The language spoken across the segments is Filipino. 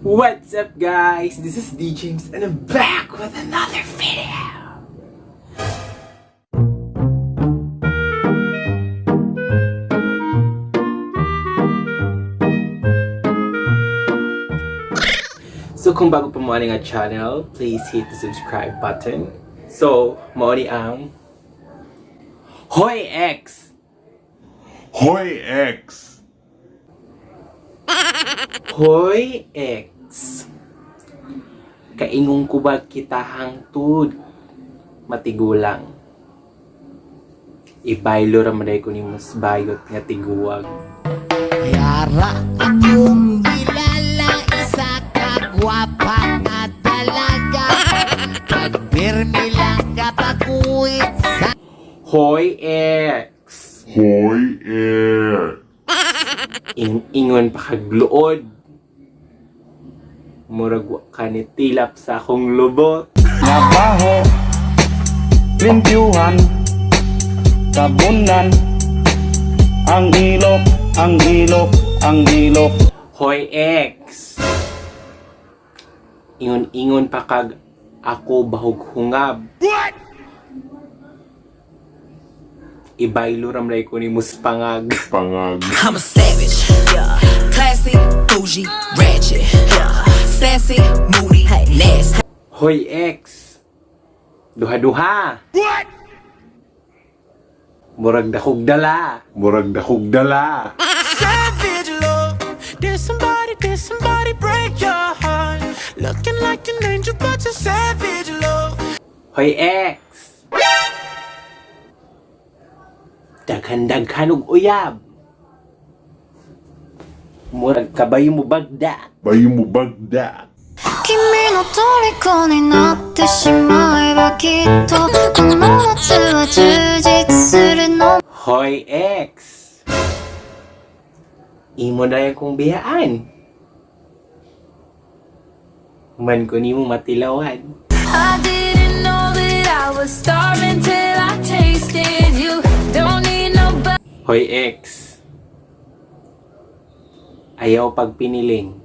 What's up guys? This is D James and I'm back with another video. So kung bago pa mo nga channel, please hit the subscribe button. So, mauni ang Hoy X! Hoy X! Hoy X! Kaingong kubag kita hangtud matigulang. Ibaylo ramaday ko ni mas bayot nga tiguwag. Yara akong kilala, isa ka gwapa na talaga. Pagbirmi lang kapakuit sa Hoy X! Hoy X! Ingon pa kagluod. Murag wa ka ni tilap sa akong lubot. Nga baho, limpyuhan, tabunan, ang ilok, ang ilok, ang ilok. Hoy X! Ingon pa kag ako bahog hungab. What? Ibaylo ramlay ko ni muspangag. Pangag. I'm a savage, yeah. Classy, bougie, ratchet, yeah. Sassy, moody, nasty. Hoy X! Duha-duha! What? Murag dakog dala. Murag dakog dala. Savage love. Did somebody break your heart? Looking like an angel, but you're savage love. Hoy X! Daghan-daghan og uyab. Murag kabayo mo bagda. Bayo mo bagda. 君の虜になってしまえばきっとこの夏は充実するの Hoy X! Imo na yan kong biyaan. Man ko ni mo matilawan. I didn't know that I was starving till I tasted you. Don't need nobody. Hoy X! Ayaw pag piniling.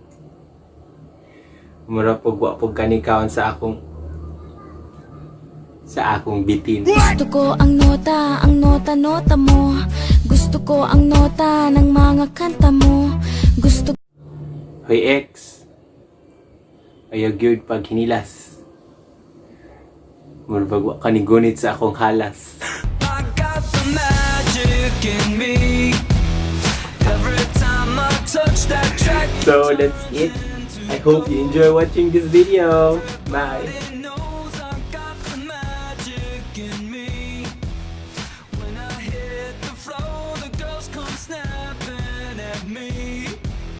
Mura pag kanikaon sa akong bitin. Gusto ko ang nota mo. Gusto ko ang nota ng mga kanta mo. Gusto Hoy X! Ayaw gyud pag hinilas. Mura pag kanigunit sa akong halas. I got the magic in me. Every time I touch that track. So that's it. I hope you enjoy watching this video. Bye!